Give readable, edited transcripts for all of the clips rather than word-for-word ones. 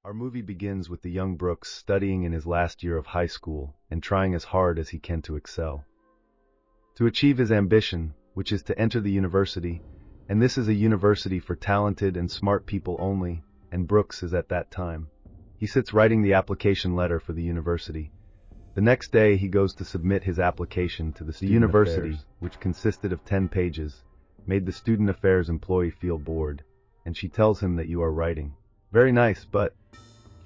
Our movie begins with the young Brooks studying in his last year of high school and trying as hard as he can to excel. To achieve his ambition, which is to enter the university, and this is a university for talented and smart people only, and Brooks is at that time. He sits writing the application letter for the university. The next day he goes to submit his application to the university, which consisted of 10 pages, made the student affairs employee feel bored, and she tells him that you are writing. Very nice, but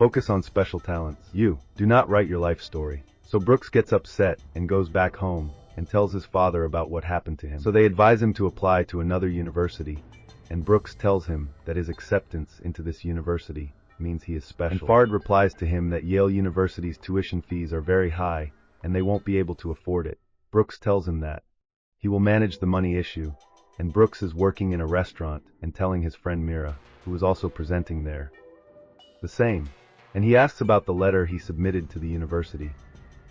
focus on special talents. You do not write your life story. So Brooks gets upset and goes back home and tells his father about what happened to him. So they advise him to apply to another university, and Brooks tells him that his acceptance into this university means he is special. And Fard replies to him that Yale University's tuition fees are very high and they won't be able to afford it. Brooks tells him that he will manage the money issue, and Brooks is working in a restaurant and telling his friend Mira, who is also presenting there, the same. And he asks about the letter he submitted to the university.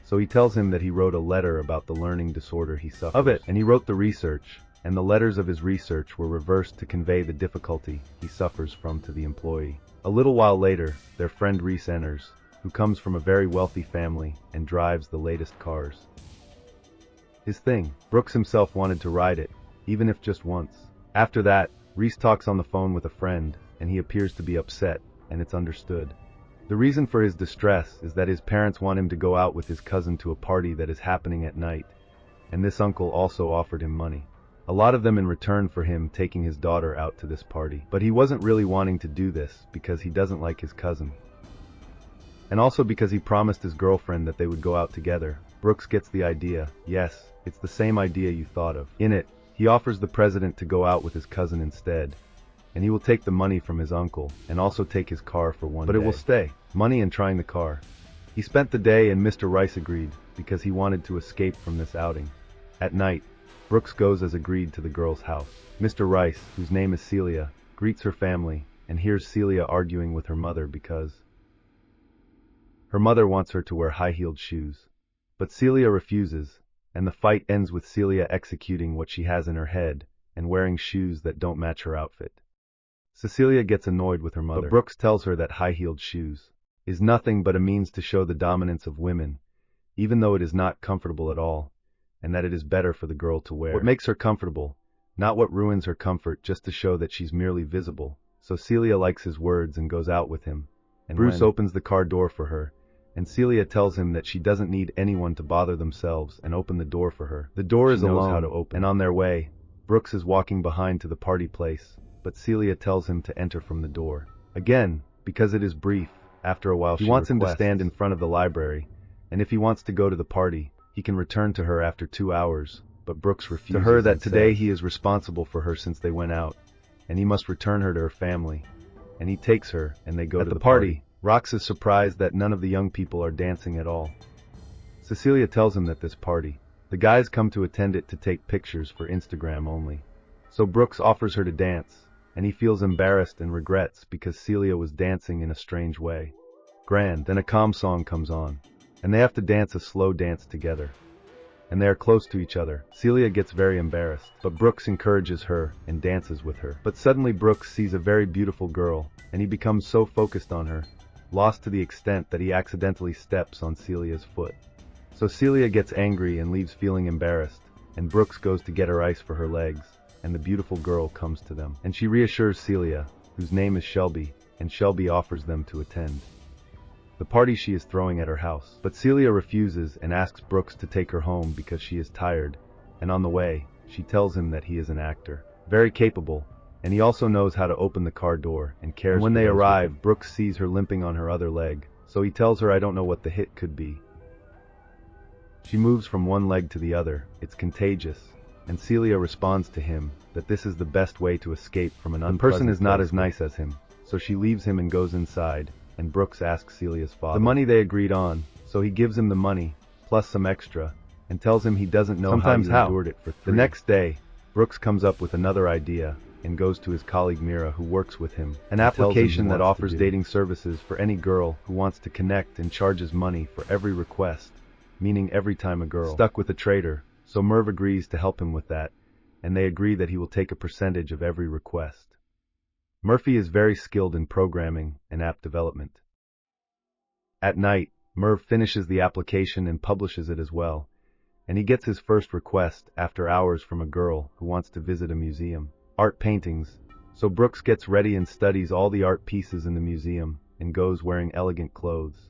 So he tells him that he wrote a letter about the learning disorder he suffers. And he wrote the research, and the letters of his research were reversed to convey the difficulty he suffers from to the employee. A little while later, their friend Reese enters, who comes from a very wealthy family and drives the latest cars. His thing. Brooks himself wanted to ride it, even if just once. After that, Reese talks on the phone with a friend, and he appears to be upset, and it's understood. The reason for his distress is that his parents want him to go out with his cousin to a party that is happening at night, and this uncle also offered him money. A lot of them in return for him taking his daughter out to this party. But he wasn't really wanting to do this because he doesn't like his cousin. And also because he promised his girlfriend that they would go out together. Brooks gets the idea. Yes, it's the same idea you thought of. In it, he offers the president to go out with his cousin instead, and he will take the money from his uncle and also take his car for one day. But it will stay. Money and trying the car. He spent the day and Mr. Rice agreed because he wanted to escape from this outing. At night, Brooks goes as agreed to the girl's house. Mr. Rice, whose name is Celia, greets her family and hears Celia arguing with her mother because her mother wants her to wear high-heeled shoes. But Celia refuses, and the fight ends with Celia executing what she has in her head and wearing shoes that don't match her outfit. Cecilia gets annoyed with her mother, but Brooks tells her that high-heeled shoes is nothing but a means to show the dominance of women, even though it is not comfortable at all, and that it is better for the girl to wear what makes her comfortable, not what ruins her comfort, just to show that she's merely visible. So Celia likes his words and goes out with him, and Bruce opens the car door for her, and Celia tells him that she doesn't need anyone to bother themselves and open the door for her. The door is alone how to open, and on their way, Brooks is walking behind to the party place, but Celia tells him to enter from the door. Again, because it is brief, after a while she wants him to stand in front of the library, and if he wants to go to the party, he can return to her after 2 hours, but Brooks refuses. To her that today he is responsible for her since they went out, and he must return her to her family, and he takes her, and they go to the party. Rox is surprised that none of the young people are dancing at all. Cecilia tells him that this party, the guys come to attend it to take pictures for Instagram only. So Brooks offers her to dance, and he feels embarrassed and regrets because Celia was dancing in a strange way. Grand. Then a calm song comes on, and they have to dance a slow dance together. And they are close to each other. Celia gets very embarrassed, but Brooks encourages her and dances with her. But suddenly Brooks sees a very beautiful girl, and he becomes so focused on her, lost to the extent that he accidentally steps on Celia's foot. So Celia gets angry and leaves feeling embarrassed, and Brooks goes to get her ice for her legs, and the beautiful girl comes to them. And she reassures Celia, whose name is Shelby, and Shelby offers them to attend the party she is throwing at her house. But Celia refuses and asks Brooks to take her home because she is tired, and on the way, she tells him that he is an actor, very capable, and he also knows how to open the car door and cares. And when they arrive, Brooks sees her limping on her other leg, so he tells her I don't know what the hit could be. She moves from one leg to the other, it's contagious, and Celia responds to him that this is the best way to escape from an unpleasant person is not as nice as him, so she leaves him and goes inside, and Brooks asks Celia's father the money they agreed on, so he gives him the money, plus some extra, and tells him he doesn't know how he endured it for 3. The next day, Brooks comes up with another idea, and goes to his colleague Mira, who works with him, an application that offers dating services for any girl who wants to connect and charges money for every request, meaning every time a girl stuck with a traitor. So Merv agrees to help him with that, and they agree that he will take a percentage of every request. Murphy is very skilled in programming and app development. At night, Merv finishes the application and publishes it as well, and he gets his first request after hours from a girl who wants to visit a museum. Art paintings. So Brooks gets ready and studies all the art pieces in the museum and goes wearing elegant clothes,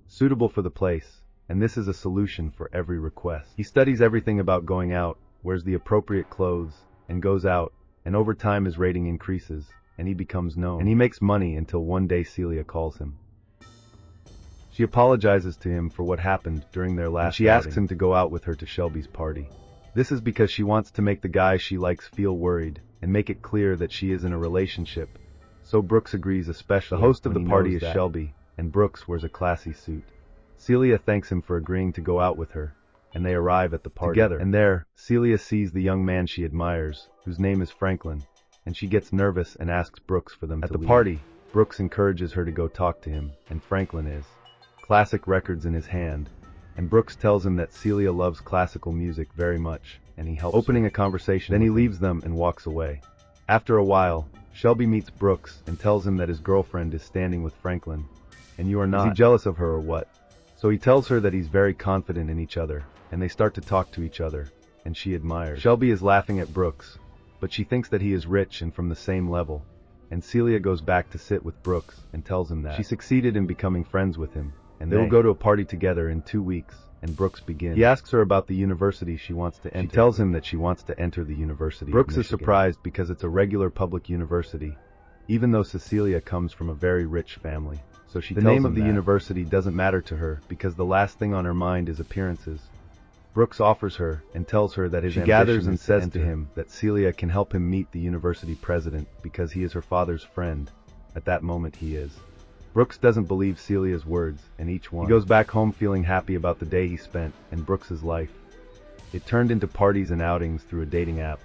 suitable for the place, and this is a solution for every request. He studies everything about going out, wears the appropriate clothes, and goes out, and over time his rating increases, and he becomes known. And he makes money until one day Celia calls him. She apologizes to him for what happened during their last outing. She asks him to go out with her to Shelby's party. This is because she wants to make the guy she likes feel worried and make it clear that she is in a relationship. So Brooks agrees, especially. The host of the party is Shelby, and Brooks wears a classy suit. Celia thanks him for agreeing to go out with her, and they arrive at the party together. And there, Celia sees the young man she admires, whose name is Franklin, and she gets nervous and asks Brooks for them to leave. At the party, Brooks encourages her to go talk to him, and Franklin is classic records in his hand, and Brooks tells him that Celia loves classical music very much, and he helps opening a conversation. Then he leaves them and walks away. After a while, Shelby meets Brooks and tells him that his girlfriend is standing with Franklin, and you are not. Is he jealous of her or what? So he tells her that he's very confident in each other, and they start to talk to each other, and she admires. Shelby is laughing at Brooks, but she thinks that he is rich and from the same level, and Celia goes back to sit with Brooks and tells him that she succeeded in becoming friends with him, and they will go to a party together in 2 weeks, and Brooks begins. He asks her about the university she wants to enter. She tells him that she wants to enter the University of Michigan. Brooks is surprised because it's a regular public university, even though Cecilia comes from a very rich family. So she tells him the name of the university doesn't matter to her because the last thing on her mind is appearances. Brooks offers her and tells her that his ambition gathers and says to him that Celia can help him meet the university president because he is her father's friend. At that moment he is. Brooks doesn't believe Celia's words, and each one. He goes back home feeling happy about the day he spent and Brooks's life. It turned into parties and outings through a dating app,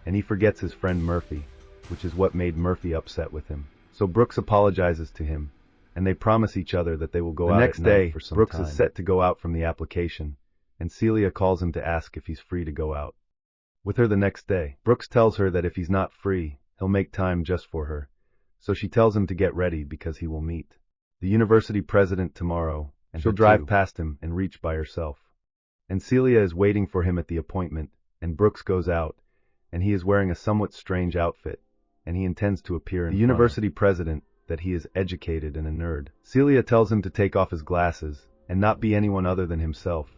and he forgets his friend Murphy, which is what made Murphy upset with him. So Brooks apologizes to him, and they promise each other that they will go out the next day. Brooks is set to go out from the application, and Celia calls him to ask if he's free to go out with her the next day. Brooks tells her that if he's not free, he'll make time just for her. So she tells him to get ready because he will meet the university president tomorrow, and she'll drive past him and reach by herself. And Celia is waiting for him at the appointment, and Brooks goes out, and he is wearing a somewhat strange outfit, and he intends to appear in the university president that he is educated and a nerd. Celia tells him to take off his glasses and not be anyone other than himself,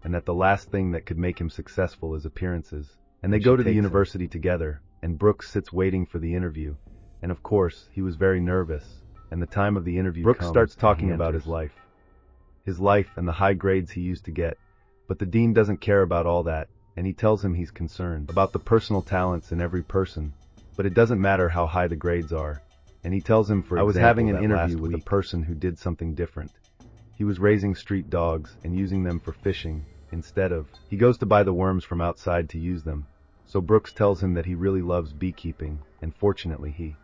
and that the last thing that could make him successful is appearances. And they go to the university together, and Brooks sits waiting for the interview. And of course, he was very nervous, and the time of the interview Brooks starts talking about his life and the high grades he used to get, but the dean doesn't care about all that, and he tells him he's concerned about the personal talents in every person, but it doesn't matter how high the grades are, and he tells him, for example, I was having an interview with a person who did something different. He was raising street dogs and using them for fishing, instead of, he goes to buy the worms from outside to use them. So Brooks tells him that he really loves beekeeping, and fortunately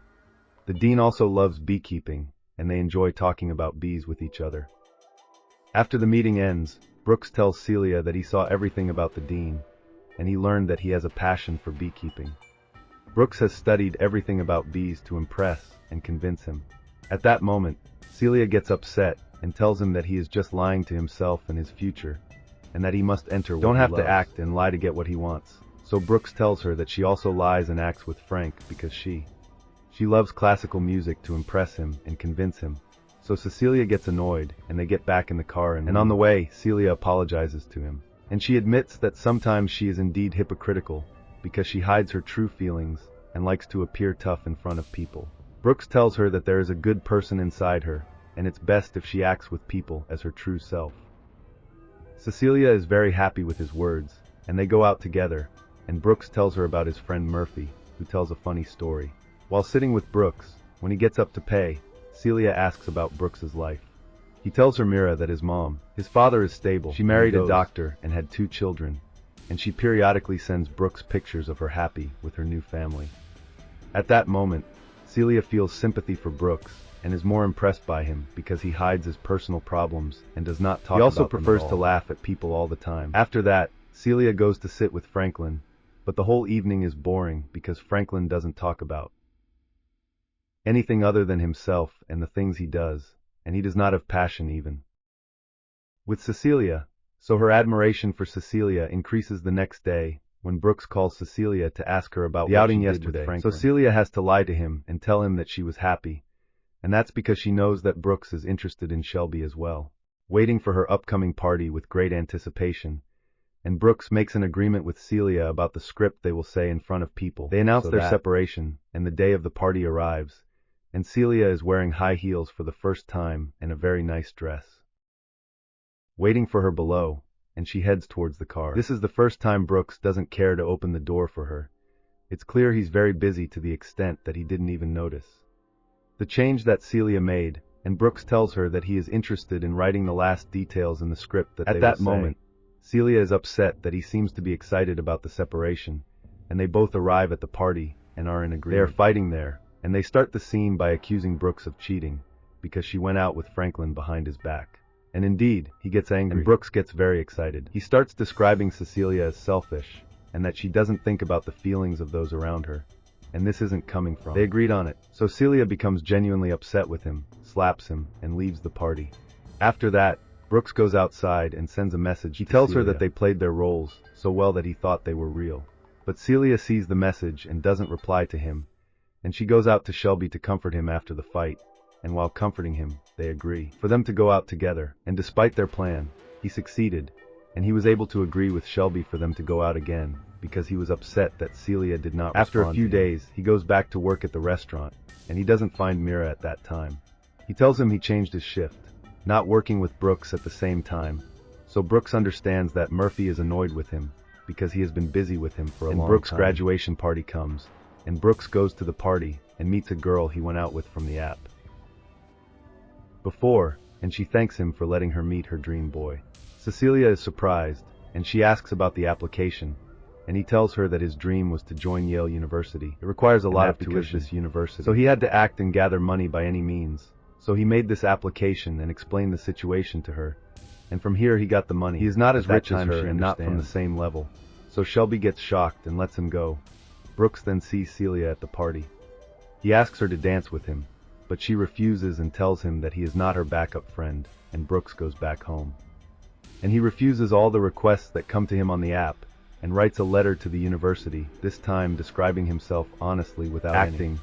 the dean also loves beekeeping, and they enjoy talking about bees with each other. After the meeting ends, Brooks tells Celia that he saw everything about the dean, and he learned that he has a passion for beekeeping. Brooks has studied everything about bees to impress and convince him. At that moment, Celia gets upset and tells him that he is just lying to himself and his future, and that he must enter what he loves. Don't have to act and lie to get what he wants. So Brooks tells her that she also lies and acts with Frank because she loves classical music to impress him and convince him. So Cecilia gets annoyed, and they get back in the car, and on the way, Celia apologizes to him. And she admits that sometimes she is indeed hypocritical, because she hides her true feelings and likes to appear tough in front of people. Brooks tells her that there is a good person inside her, and it's best if she acts with people as her true self. Cecilia is very happy with his words, and they go out together, and Brooks tells her about his friend Murphy, who tells a funny story. While sitting with Brooks, when he gets up to pay, Celia asks about Brooks's life. He tells her Mira that his father is stable. She married a doctor and had 2 children, and she periodically sends Brooks pictures of her happy with her new family. At that moment, Celia feels sympathy for Brooks and is more impressed by him because he hides his personal problems and does not talk about them. He also prefers to laugh at people all the time. After that, Celia goes to sit with Franklin, but the whole evening is boring because Franklin doesn't talk about anything other than himself and the things he does, and he does not have passion even. with Cecilia, so her admiration for Cecilia increases the next day when Brooks calls Cecilia to ask her about the outing yesterday. So Celia has to lie to him and tell him that she was happy, and that's because she knows that Brooks is interested in Shelby as well, waiting for her upcoming party with great anticipation. And Brooks makes an agreement with Celia about the script they will say in front of people. They announce their separation, and the day of the party arrives, and Celia is wearing high heels for the first time and a very nice dress, waiting for her below, and she heads towards the car. This is the first time Brooks doesn't care to open the door for her. It's clear he's very busy to the extent that he didn't even notice the change that Celia made, and Brooks tells her that he is interested in writing the last details in the script that they will say. At that moment, Celia is upset that he seems to be excited about the separation, and they both arrive at the party and are in agreement. They are fighting there, and they start the scene by accusing Brooks of cheating, because she went out with Franklin behind his back. And indeed, he gets angry, and Brooks gets very excited. He starts describing Cecilia as selfish, and that she doesn't think about the feelings of those around her, and this isn't coming from. They agreed on it, so Celia becomes genuinely upset with him, slaps him, and leaves the party. After that, Brooks goes outside and sends a message. He tells her that they played their roles so well that he thought they were real. But Celia sees the message and doesn't reply to him, and she goes out to Shelby to comfort him after the fight, and while comforting him, they agree for them to go out together, and despite their plan, he succeeded, and he was able to agree with Shelby for them to go out again, because he was upset that Celia did not respond. After a few days, he goes back to work at the restaurant, and he doesn't find Mira at that time. He tells him he changed his shift, not working with Brooks at the same time, so Brooks understands that Murphy is annoyed with him, because he has been busy with him for a long time. And Brooks' graduation party comes, and Brooks goes to the party and meets a girl he went out with from the app before, and she thanks him for letting her meet her dream boy. Cecilia is surprised, and she asks about the application, and he tells her that his dream was to join Yale University. It requires a lot of tuition, this university, so he had to act and gather money by any means. So he made this application and explained the situation to her, and from here he got the money. He is not as rich as her and not from the same level, so Shelby gets shocked and lets him go. Brooks then sees Celia at the party. He asks her to dance with him, but she refuses and tells him that he is not her backup friend, and Brooks goes back home. And he refuses all the requests that come to him on the app, and writes a letter to the university, this time describing himself honestly without acting.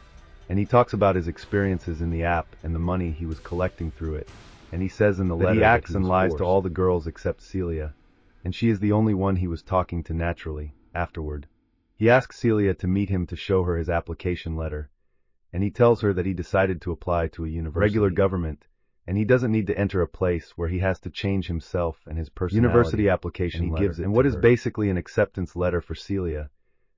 And he talks about his experiences in the app and the money he was collecting through it. And he says in the letter he acts and lies to all the girls except Celia, and she is the only one he was talking to naturally, afterward. He asks Celia to meet him to show her his application letter, and he tells her that he decided to apply to a regular government, and he doesn't need to enter a place where he has to change himself and his personality. University application letter, gives it and what is basically an acceptance letter for Celia,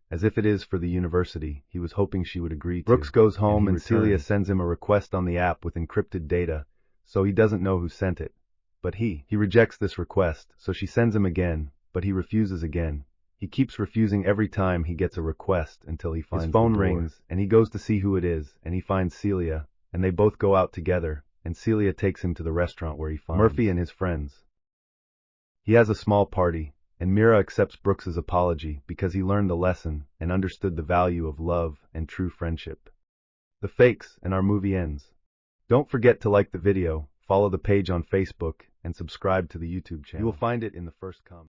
as if it is for the university he was hoping she would agree to. Brooks goes home and Celia sends him a request on the app with encrypted data, so he doesn't know who sent it. But he rejects this request, so she sends him again, but he refuses again. He keeps refusing every time he gets a request until he finds his phone rings, and he goes to see who it is, and he finds Celia, and they both go out together, and Celia takes him to the restaurant where he finds Murphy and his friends. He has a small party, and Mira accepts Brooks's apology because he learned the lesson and understood the value of love and true friendship. The fakes, and our movie ends. Don't forget to like the video, follow the page on Facebook, and subscribe to the YouTube channel. You will find it in the first comment.